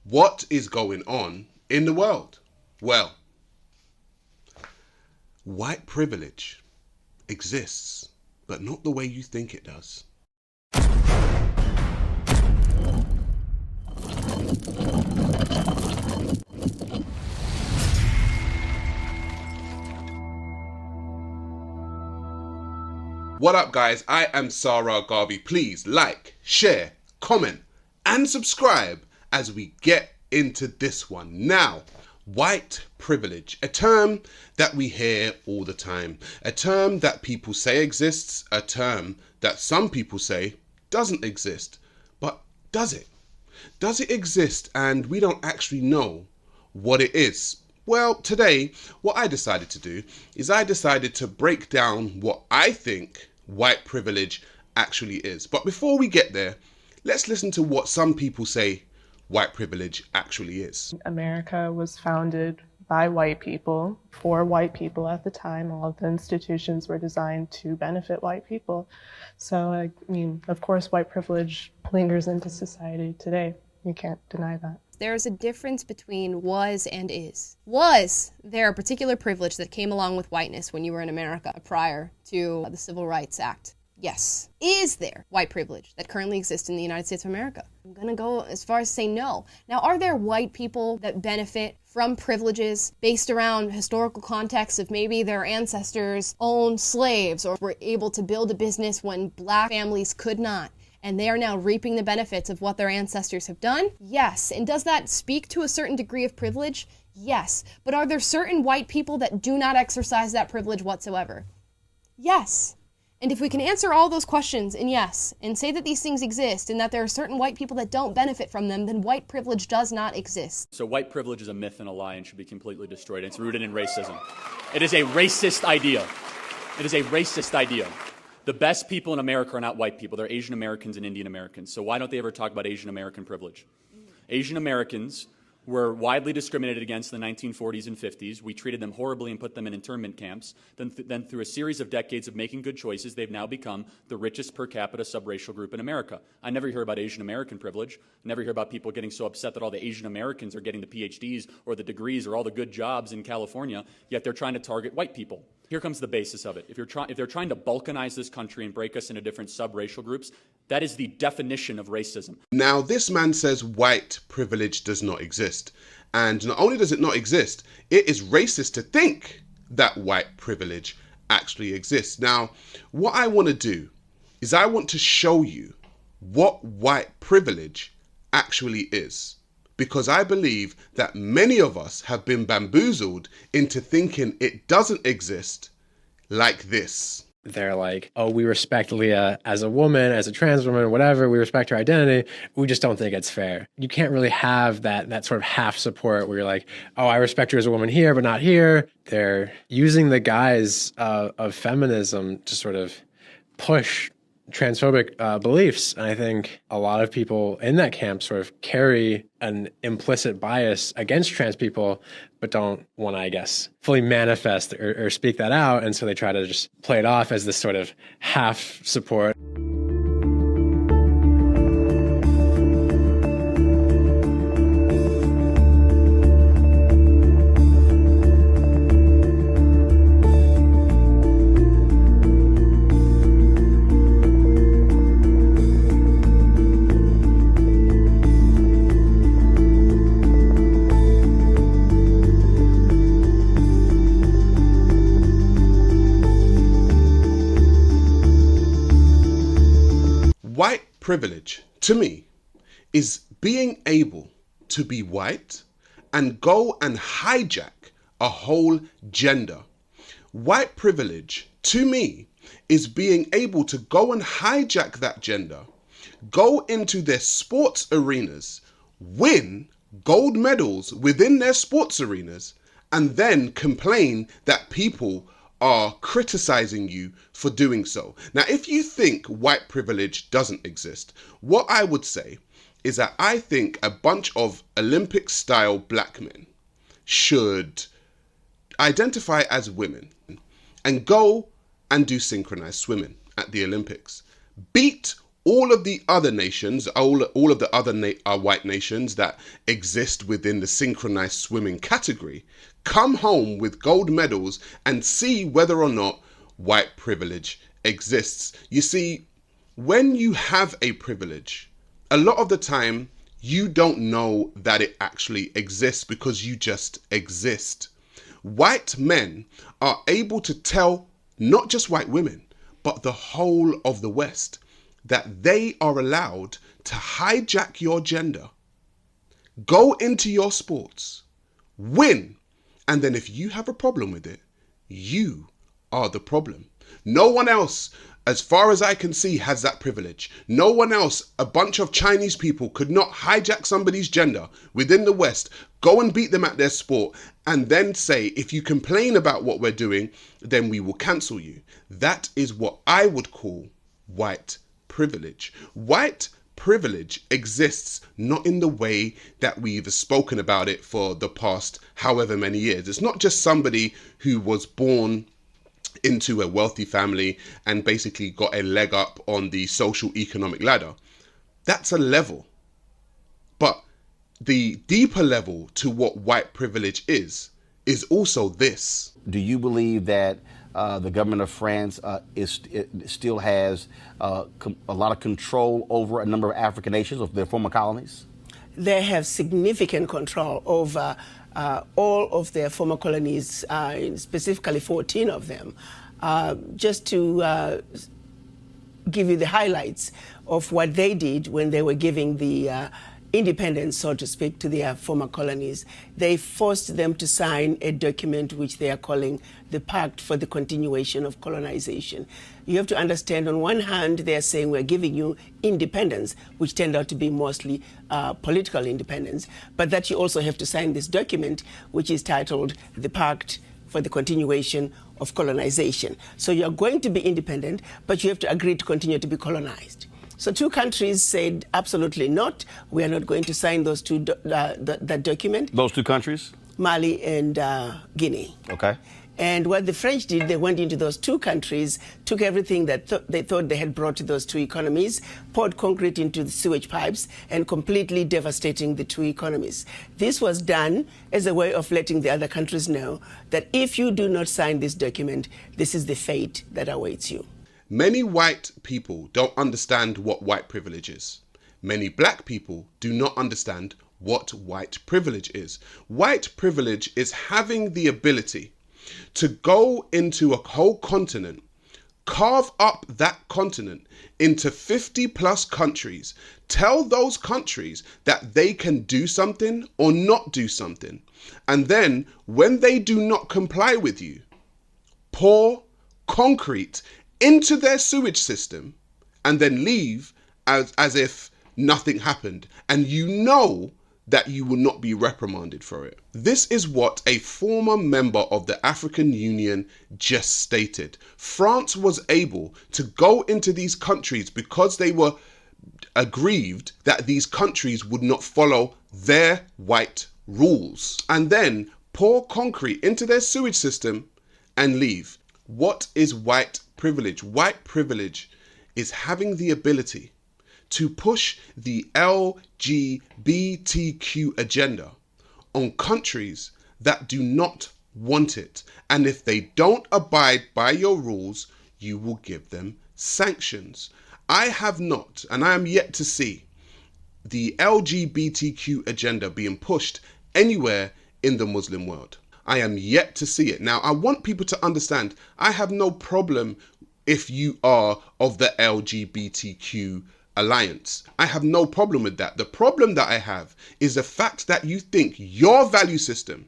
What is going on in the world? Well, white privilege exists, but not the way you think it does. What up, guys? I am Sa Ra Garvey. Please like, share, comment, and subscribe as we get into this one. Now, white privilege, a term that we hear all the time, a term that people say exists, a term that some people say doesn't exist. But does it? Does it exist and we don't actually know what it is? Well, today, what I decided to do is I decided to break down what I think white privilege actually is. But before we get there, let's listen to what some people say white privilege actually is. America was founded by white people, for white people at the time. All of the institutions were designed to benefit white people. So, I mean, of course, white privilege lingers into society today. You can't deny that. There's a difference between was and is. Was there a particular privilege that came along with whiteness when you were in America prior to the Civil Rights Act? Yes. Is there white privilege that currently exists in the United States of America? I'm going to go as far as to say no. Now, are there white people that benefit from privileges based around historical context of maybe their ancestors owned slaves or were able to build a business when black families could not, and they are now reaping the benefits of what their ancestors have done? Yes. And does that speak to a certain degree of privilege? Yes. But are there certain white people that do not exercise that privilege whatsoever? Yes. And if we can answer all those questions in yes, and say that these things exist and that there are certain white people that don't benefit from them, then white privilege does not exist. So white privilege is a myth and a lie and should be completely destroyed. It's rooted in racism. It is a racist idea. It is a racist idea. The best people in America are not white people. They're Asian Americans and Indian Americans. So why don't they ever talk about Asian American privilege? Asian Americans were widely discriminated against in the 1940s and 50s. We treated them horribly and put them in internment camps. Then through a series of decades of making good choices, they've now become the richest per capita subracial group in America. I never hear about Asian American privilege. I never hear about people getting so upset that all the Asian Americans are getting the PhDs or the degrees or all the good jobs in California, yet they're trying to target white people. Here comes the basis of it. If they're trying to balkanize this country and break us into different subracial groups, that is the definition of racism. Now, this man says white privilege does not exist. And not only does it not exist, it is racist to think that white privilege actually exists. Now, what I want to do is I want to show you what white privilege actually is. Because I believe that many of us have been bamboozled into thinking it doesn't exist like this. They're like, oh, we respect Leah as a woman, as a trans woman, whatever. We respect her identity. We just don't think it's fair. You can't really have that sort of half support where you're like, oh, I respect her as a woman here, but not here. They're using the guise of feminism to sort of push transphobic beliefs. And I think a lot of people in that camp sort of carry an implicit bias against trans people, but don't want to, I guess, fully manifest or speak that out. And so they try to just play it off as this sort of half support. White privilege, to me, is being able to be white and go and hijack a whole gender. White privilege, to me, is being able to go and hijack that gender, go into their sports arenas, win gold medals within their sports arenas, and then complain that people are criticizing you for doing so. Now, if you think white privilege doesn't exist, what I would say is that I think a bunch of Olympic-style black men should identify as women and go and do synchronized swimming at the Olympics. Beat all of the other nations, all of the other white nations that exist within the synchronized swimming category, come home with gold medals and see whether or not white privilege exists. You see, when you have a privilege, a lot of the time you don't know that it actually exists because you just exist. White men are able to tell not just white women, but the whole of the West that they are allowed to hijack your gender, go into your sports, win, and then if you have a problem with it, you are the problem. No one else, as far as I can see, has that privilege. No one else, a bunch of Chinese people could not hijack somebody's gender within the West, go and beat them at their sport, and then say, if you complain about what we're doing, then we will cancel you. That is what I would call white privilege. White privilege exists not in the way that we've spoken about it for the past however many years. It's not just somebody who was born into a wealthy family and basically got a leg up on the social economic ladder. That's a level. But the deeper level to what white privilege is also this. Do you believe that the government of France still has a lot of control over a number of African nations of their former colonies? They have significant control over all of their former colonies, specifically 14 of them. Just to give you the highlights of what they did when they were giving the independence, so to speak, to their former colonies, they forced them to sign a document which they are calling the Pact for the Continuation of Colonization. You have to understand, on one hand, they are saying we're giving you independence, which turned out to be mostly political independence, but that you also have to sign this document, which is titled the Pact for the Continuation of Colonization. So you're going to be independent, but you have to agree to continue to be colonized. So two countries said absolutely not. We are not going to sign those that document. Those two countries? Mali and Guinea. Okay. And what the French did, they went into those two countries, took everything that they thought they had brought to those two economies, poured concrete into the sewage pipes, and completely devastating the two economies. This was done as a way of letting the other countries know that if you do not sign this document, this is the fate that awaits you. Many white people don't understand what white privilege is. Many black people do not understand what white privilege is. White privilege is having the ability to go into a whole continent, carve up that continent into 50 plus countries, tell those countries that they can do something or not do something, and then when they do not comply with you, pour concrete into their sewage system and then leave as if nothing happened, and you know that you will not be reprimanded for it. This is what a former member of the African Union just stated. France was able to go into these countries because they were aggrieved that these countries would not follow their white rules, and then pour concrete into their sewage system and leave. What is white privilege? White privilege is having the ability to push the LGBTQ agenda on countries that do not want it. And if they don't abide by your rules, you will give them sanctions. I have not, and I am yet to see the LGBTQ agenda being pushed anywhere in the Muslim world. I am yet to see it. Now, I want people to understand, I have no problem if you are of the LGBTQ alliance. I have no problem with that. The problem that I have is the fact that you think your value system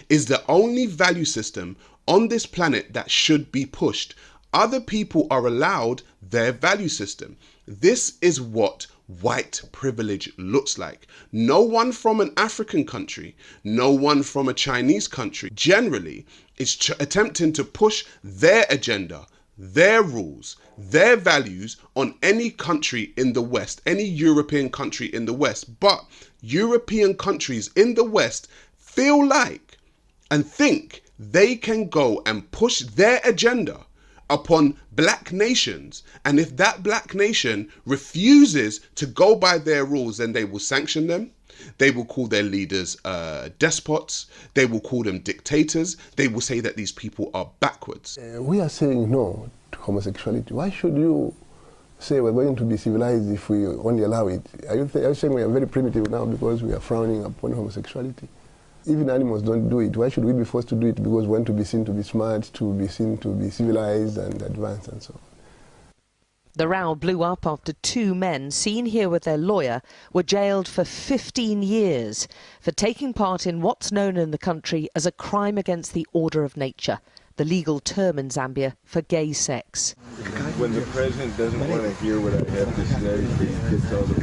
is the only value system on this planet that should be pushed. Other people are allowed their value system. This is what white privilege looks like. No one from an African country, no one from a Chinese country generally is attempting to push their agenda, their rules, their values on any country in the West, any European country in the West. But European countries in the West feel like and think they can go and push their agenda upon black nations. And if that black nation refuses to go by their rules, then they will sanction them. They will call their leaders despots. They will call them dictators. They will say that these people are backwards. We are saying no to homosexuality. Why should you say we're going to be civilized if we only allow it? Are you saying we are very primitive now because we are frowning upon homosexuality? Even animals don't do it. Why should we be forced to do it because we want to be seen to be smart, to be seen to be civilized and advanced and so on? The row blew up after two men seen here with their lawyer were jailed for 15 years for taking part in what's known in the country as a crime against the order of nature, the legal term in Zambia for gay sex. When the president doesn't want to hear what I have to say, he gets all the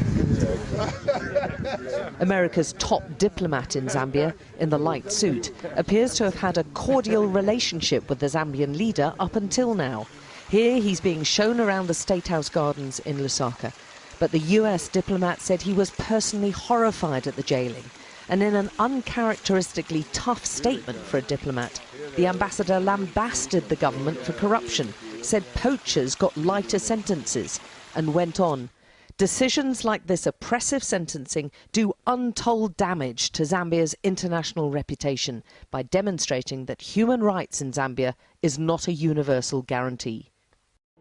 attacks. America's top diplomat in Zambia, in the light suit, appears to have had a cordial relationship with the Zambian leader up until now. Here he's being shown around the State House gardens in Lusaka. But the US diplomat said he was personally horrified at the jailing. And in an uncharacteristically tough statement for a diplomat, the ambassador lambasted the government for corruption, said poachers got lighter sentences, and went on. Decisions like this oppressive sentencing do untold damage to Zambia's international reputation by demonstrating that human rights in Zambia is not a universal guarantee.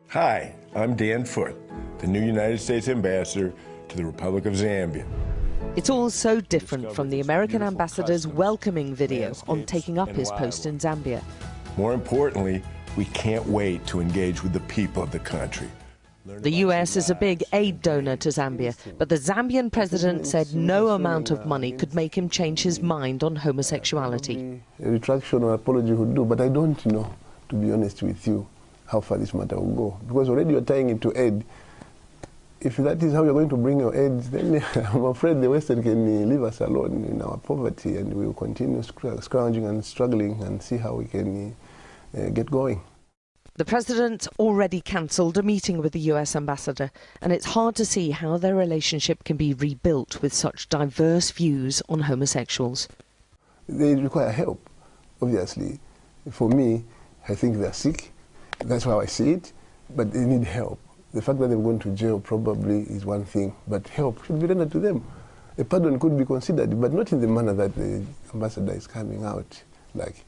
Hi, I'm Dan Foote, the new United States ambassador to the Republic of Zambia. It's all so different from the American ambassador's welcoming video on taking up his post in Zambia. More importantly, we can't wait to engage with the people of the country. The US is a big aid donor to Zambia, but the Zambian president said no amount of money could make him change his mind on homosexuality. A retraction or apology would do, but I don't know, to be honest with you, how far this matter will go. Because already you're tying it to aid. If that is how you're going to bring your aid, then I'm afraid the Western can leave us alone in our poverty, and we will continue scrounging and struggling and see how we can get going. The president already cancelled a meeting with the US ambassador, and it's hard to see how their relationship can be rebuilt with such diverse views on homosexuals. They require help, obviously. For me, I think they're sick. That's how I see it, but they need help. The fact that they've gone to jail probably is one thing, but help should be rendered to them. A pardon could be considered, but not in the manner that the ambassador is coming out, like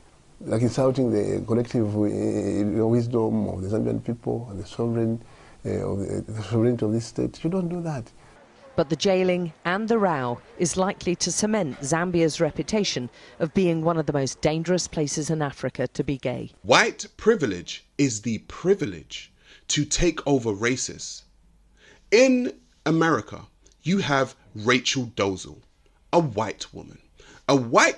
insulting the collective wisdom of the Zambian people and the sovereignty of this state. You don't do that. But the jailing and the row is likely to cement Zambia's reputation of being one of the most dangerous places in Africa to be gay. White privilege is the privilege to take over races. In America, you have Rachel Dolezal, a white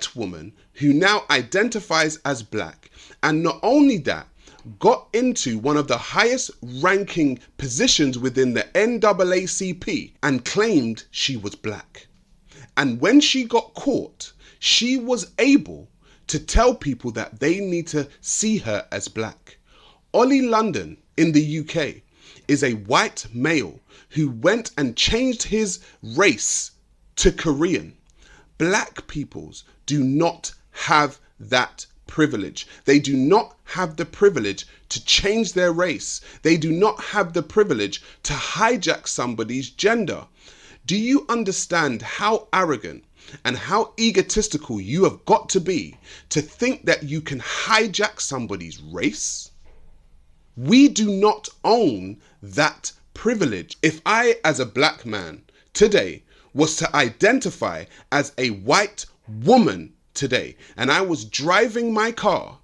woman who now identifies as black, and not only that, got into one of the highest ranking positions within the NAACP and claimed she was black. And when she got caught, she was able to tell people that they need to see her as black. Ollie London in the UK is a white male who went and changed his race to Korean. Black peoples do not have that privilege. They do not have the privilege to change their race. They do not have the privilege to hijack somebody's gender. Do you understand how arrogant and how egotistical you have got to be to think that you can hijack somebody's race? We do not own that privilege. If I, as a black man today, was to identify as a white woman today, and I was driving my car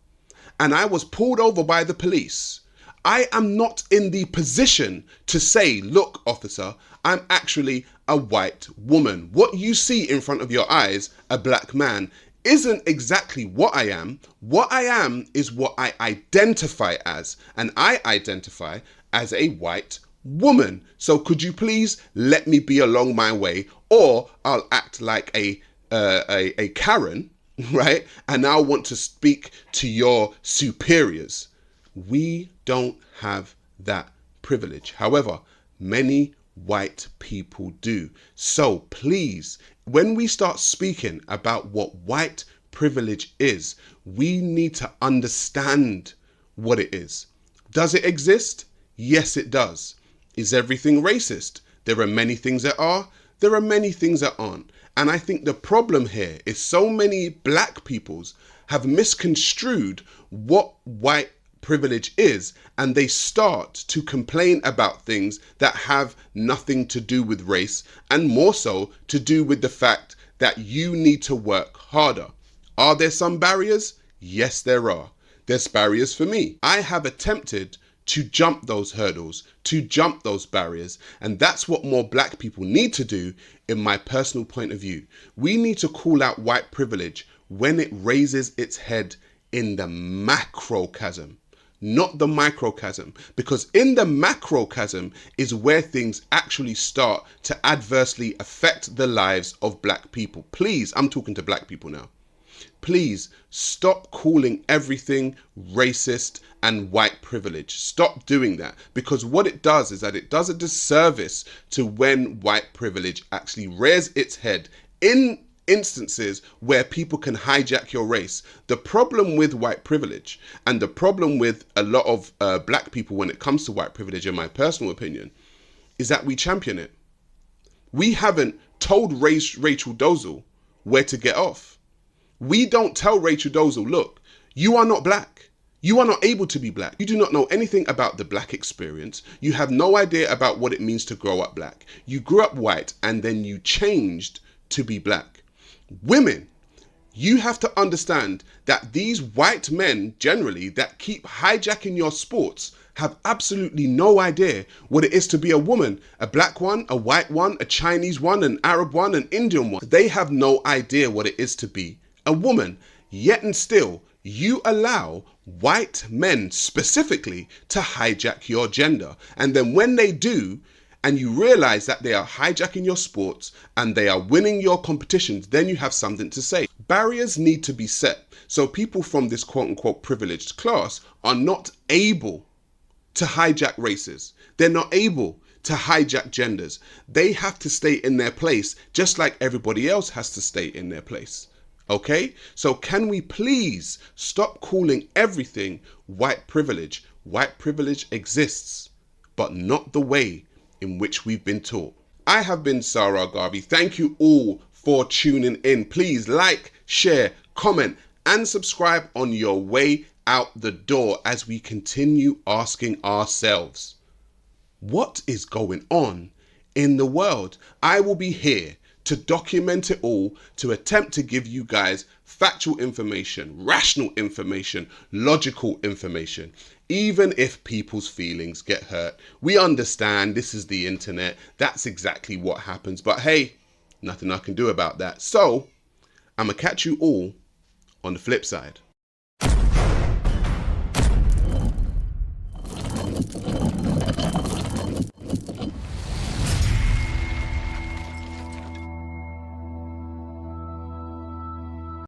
and I was pulled over by the police, I am not in the position to say, look, officer, I'm actually a white woman. What you see in front of your eyes, a black man, isn't exactly what I am. What I am is what I identify as, and I identify as a white woman. So could you please let me be along my way, or I'll act like a Karen, right? And I'll want to speak to your superiors. We don't have that privilege. However, many white people do. So please, when we start speaking about what white privilege is, we need to understand what it is. Does it exist? Yes, it does. Is everything racist? There are many things that are. There are many things that aren't. And I think the problem here is so many black peoples have misconstrued what white privilege is, and they start to complain about things that have nothing to do with race, and more so to do with the fact that you need to work harder. Are there some barriers? Yes, there are. There's barriers for me. I have attempted to jump those hurdles, to jump those barriers, and that's what more black people need to do in my personal point of view. We need to call out white privilege when it raises its head in the macrocosm, not the microcosm, because in the macrocosm is where things actually start to adversely affect the lives of black people. Please, I'm talking to black people now. Please stop calling everything racist and white privilege. Stop doing that, because what it does is that it does a disservice to when white privilege actually rears its head in instances where people can hijack your race. The problem with white privilege, and the problem with a lot of black people when it comes to white privilege, in my personal opinion, is that we champion it. We haven't told Rachel Dolezal where to get off. We don't tell Rachel Dolezal, look, you are not black. You are not able to be black. You do not know anything about the black experience. You have no idea about what it means to grow up black. You grew up white and then you changed to be black. Women, you have to understand that these white men generally that keep hijacking your sports have absolutely no idea what it is to be a woman, a black one, a white one, a Chinese one, an Arab one, an Indian one. They have no idea what it is to be a woman, yet and still you allow white men specifically to hijack your gender. And then when they do, and you realize that they are hijacking your sports and they are winning your competitions, then you have something to say. Barriers need to be set so people from this quote unquote privileged class are not able to hijack races. They're not able to hijack genders. They have to stay in their place just like everybody else has to stay in their place. Okay, so can we please stop calling everything white privilege? White privilege exists, but not the way in which we've been taught. I have been Sa Ra Garvey. Thank you all for tuning in. Please like, share, comment, and subscribe on your way out the door as we continue asking ourselves, what is going on in the world? I will be here to document it all, to attempt to give you guys factual information, rational information, logical information. Even if people's feelings get hurt, we understand this is the internet. That's exactly what happens. But hey, nothing I can do about that. So I'm gonna catch you all on the flip side.